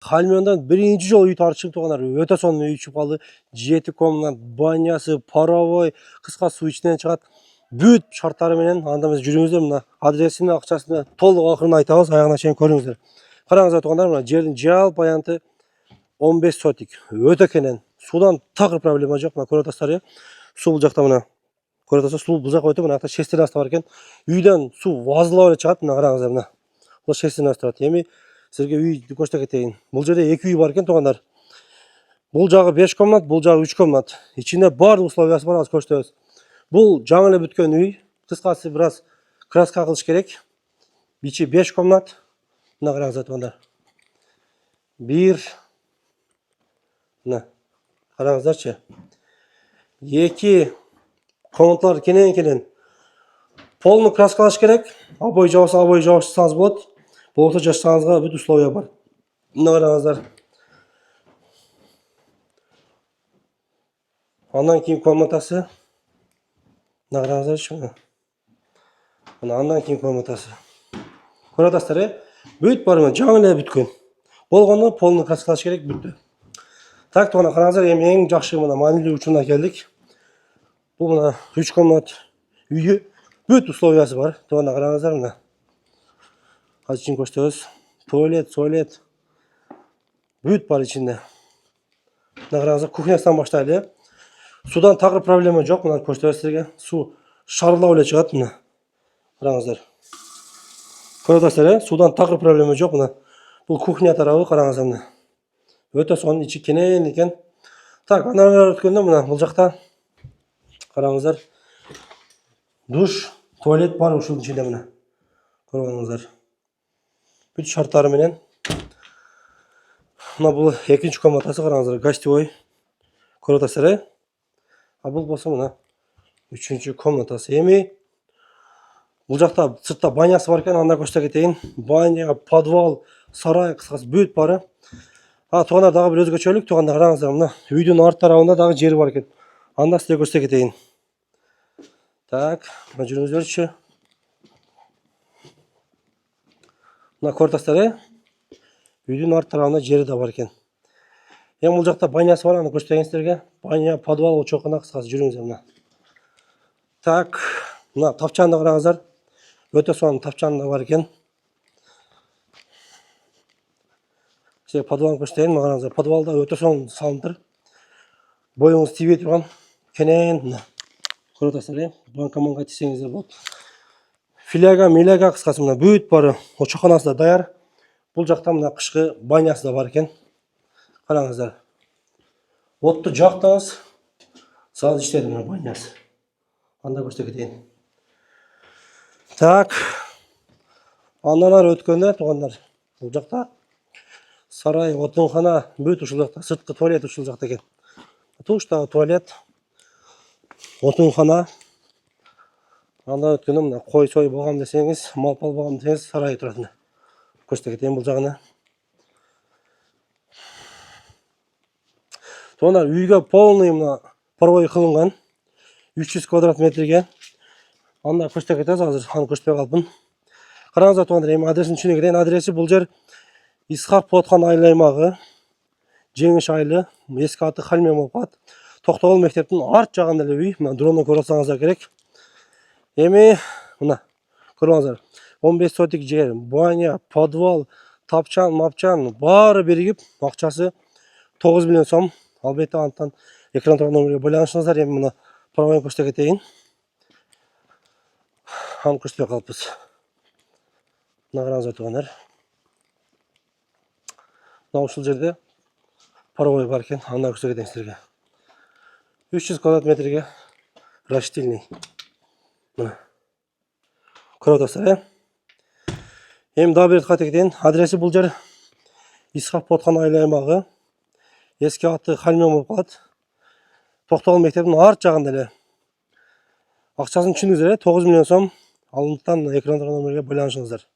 Хальмиондан биринчи жолу үй тарчып тугандар. Өтө сонун үй чупалы, 7 комнат, банясы, паровой, кыска суу ичинен чыгат. Бүт шарттары менен анда эмес жүрүңүздөр, мына адресин, акчасын толук акырын айтабыз, аягына чейин көрүңүздөр. Караңыздар тугандар, мына жердин жалпы аянты 15 сотик. Өтө кенен. Судан такыр проблема жок. Мына көрүп атасыздар, суу бул жакта мына. Көрүп атасыздар, суу бул жака өтө, мына жакта шестен асты бар экен. Үйдөн суу вазылап эле чыгат, мына караңыздар мына. Бул шестен асты турат. Эми силерге үй көрсөтө кетейин. Бул жерде 2 үй бар экен тугандар. Бул жагы 5 комнат, бул жагы 3 комнат. Ичинде баардык условиясы бар, азыр көрсөтөбүз. Бул жаңы эле бүткөн үй. Кыскасы бир аз краска кылыш керек. Ичи 5 комнат. Мына караңыздар тугандар. 1 мына караңыздарчы. 2 комнаталар кенен. Полный краскалаш керек. Обой жабылса, обой жабышсаңыз болот. Болсо жашсаңызга бүт условия бар. Мына караңыздар. Андан кийин комнатасы. Мына караңыздарчы. Мына андан кийин комнатасы. Көрүп атасыздар, бүт бар менен жаңы эле бүткөн. Болгондо полный краскалаш керек, бүттү. Так, тугана караңыздар, эми эң жакшы мына маанилүү учуруна келдик. Бул мына 3 комнат үйү, бүт условиясы бар. Тугана караңыздар мына. Азыр ичин көрсөтөбүз. Туалет. Бүт бар ичинде. Мына караңыздар, кухнясынан баштайлы. Судан такыр проблема жок, мына көрсөтөбүз силерге. Суу шарылдап эле чыгат мына. Караңыздар. Көрүп атасыздар, судан такыр проблема жок мына. Бул кухня тарабы, караңыздар мына. Өтө сонун, ичи кенен экен. Так, анан өткөндө мына бул жакта караңыздар. Душ, туалет бар ушунун ичинде мына. Көрүңүздөр. Бүт шарттары менен. Мына бул экинчи комнатасы, караңыздар, гостевой. Көрүп атасыздар. А бул болсо мына 3-чү комнатасы. Эми бул жакта сыртта банясы бар экен, анда көрсөтө кетейин. Баня, подвал, сарай, кыскасы бүт бары. Тугандар, дагы бир өзгөчөлүк, тугандар, караңыздар, мына үйдүн арт тарабында дагы жери бар экен. Анда силерге көрсөтө кетейин. Так, мына жүрүңүздөрчү. Мына көрүп атасыздар, үйдүн арт тарабында жери да бар экен. Эми бул жакта банясы бар, аны көрсөтөйүн силерге. Баня, подвал, чокуна, кыскасы жүрүңүздөр мына. Так, мына тапчанды караңыздар. Өтө сонун тапчан да бар экен. Силерге подвалды көрсөтөйүн, мына караңыздар. Подвалда өтө сонун салынып. Боюңуз тийбей турган кенен мына. Көрүп атасыздар, банка-манка тисеңиздер болот. Филяга, миляга, кыскасы мына бүт бары очоканасы да даяр. Бул жакта мына кышкы банясы да бар экен. Караңыздар. Отту жактыңыз. Сазы иштеди мына банясы. Анда көрсөтө кетейин. Так. Андан ары өткөндө тугандар, бул жакта сарай, отунхана, бүт ушул жакта, сырткы туалет ушул жакта экен. Туштагы туалет, отунхана. Анда өткөндө мына кой-сой болгон десеңиз, мал-пал болгон десеңиз, сарай турат. Көрсөтө кетейин бул жагына. Тугандар, үйгө полный мына паровой кылынган. 300 квадрат метрге. Анда көрсөтө кетебиз, азыр аны көрсөтпөй калдым. Караңыздар тугандар, эми адресин түшүнө кетейин. Адреси бул жер Исхак Ботхан айыл аймагы. Жеңиш айылы, эски аты Хальмен болуп калат. Токтогул мектептин арт жагында эле үй. Мына дрондон көрүп алсаңыздар керек. Эми мына көрүп алыңыздар. 15 сотик жер, баня, подвал, тапчан, мапчан баары биригип, акчасы 9 миллион сом. Албетте антан экран номерге байланышыңыздар. Эми мына паровойн көрсөтө кетейин. Аны көрсөтпөй калыппыз. Мына караңыздар тугандар. Мына ушул жерде паровой бар экен, анда көрсөтө кетейин силерге. 300 квадрат метрге раштильный. Мына. Көрүп атасыздар, Эми дагы бир кайта кетейин. Адреси бул жер Исхак Ботхан айыл аймагы. Эски аты Хальмен болуп калат. Токтогул мектептин арт жагында эле. Акчасын түшүндүңүздөр, 9 миллион сом. Алындыктан экрандагы номерге байланышыңыздар.